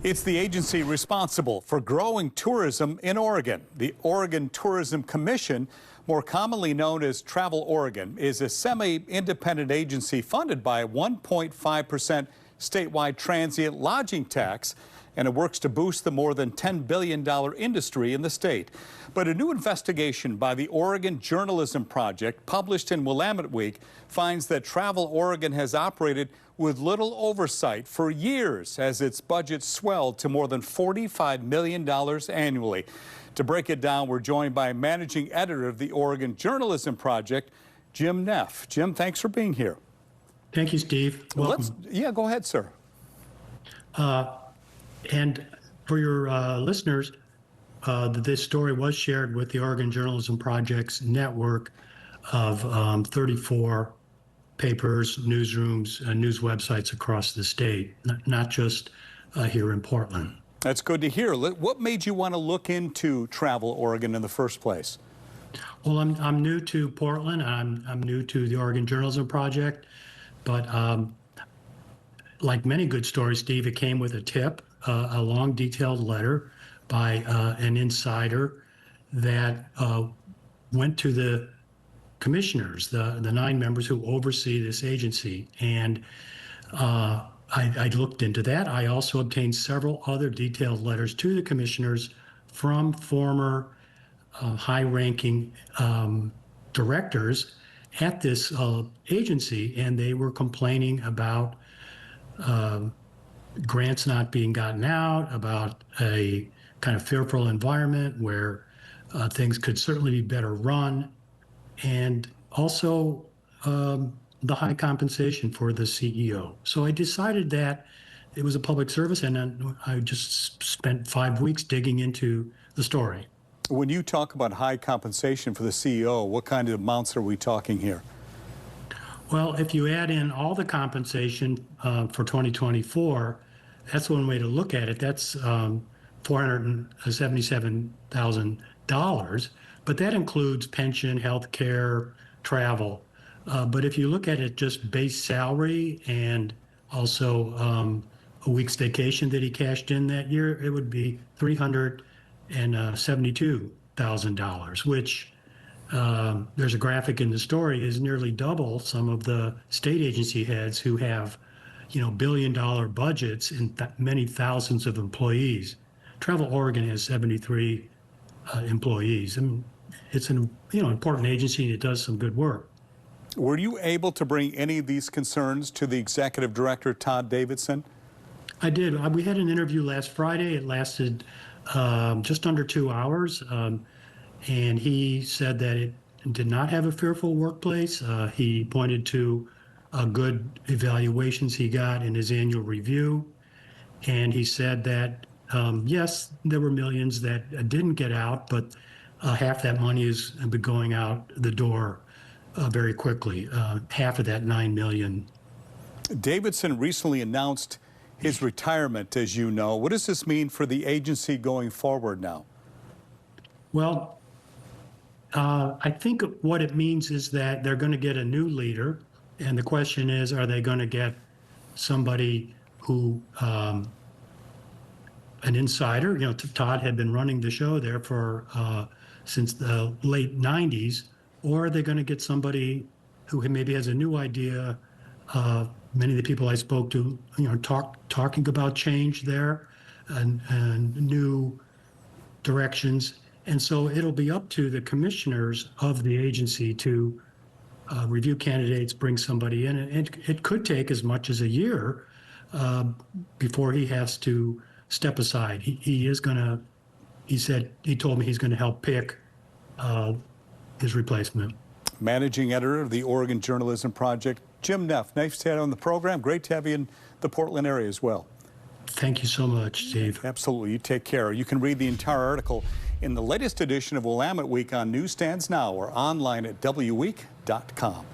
It's the agency responsible for growing tourism in Oregon. The Oregon Tourism Commission, more commonly known as Travel Oregon, is a semi-independent agency funded by a 1.5% statewide transient lodging tax, and it works to boost the more than $10 billion industry in the state. But a new investigation by the Oregon Journalism Project, published in Willamette Week, finds that Travel Oregon has operated with little oversight for years as its budget swelled to more than $45 million annually. To break it down, we're joined by managing editor of the Oregon Journalism Project, Jim Neff. Jim, thanks for being here. Thank you, Steve. Welcome. Yeah, go ahead, sir. And for your listeners, this story was shared with the Oregon Journalism Project's network of 34 papers, newsrooms, and news websites across the state, not just here in Portland. That's good to hear. What made you want to look into Travel Oregon in the first place? Well, I'm new to Portland. I'm new to the Oregon Journalism Project, but like many good stories, Steve, it came with a tip, a long, detailed letter by an insider that went to the commissioners, the 9 members who oversee this agency. And I looked into that. I also obtained several other detailed letters to the commissioners from former high-ranking directors at this agency, and they were complaining about grants not being gotten out, about a kind of fearful environment where things could certainly be better run, and also the high compensation for the CEO. So I decided that it was a public service, and then I just spent 5 weeks digging into the story. When you talk about high compensation for the CEO, what kind of amounts are we talking here? Well, if you add in all the compensation for 2024, that's one way to look at it. That's $477,000, but that includes pension, health care, travel. But if you look at it just base salary and also a week's vacation that he cashed in that year, it would be $372,000, which there's a graphic in the story, is nearly double some of the state agency heads who have, billion-dollar budgets and many thousands of employees. Travel Oregon has 73 employees. I mean, it's an important agency, and it does some good work. Were you able to bring any of these concerns to the executive director, Todd Davidson? I did. We had an interview last Friday. It lasted just under 2 hours, and he said that it did not have a fearful workplace. He pointed to good evaluations he got in his annual review, and he said that yes, there were millions that didn't get out, but half that money is going out the door very quickly. Half of that $9 million. Davidson recently announced his retirement, as you know. What does this mean for the agency going forward now? Well, I think what it means is that they're going to get a new leader, and the question is, are they going to get somebody who, an insider? Todd had been running the show there for since the late 90s, or are they going to get somebody who maybe has a new idea? Many of the people I spoke to, talking about change there and new directions. And so it'll be up to the commissioners of the agency to review candidates, bring somebody in. And it could take as much as a year before he has to step aside. He told me he's going to help pick his replacement. Managing editor of the Oregon Journalism Project, Jim Neff. Nice to have you on the program. Great to have you in the Portland area as well. Thank you so much, Steve. Absolutely. You take care. You can read the entire article in the latest edition of Willamette Week on newsstands now or online at wweek.com.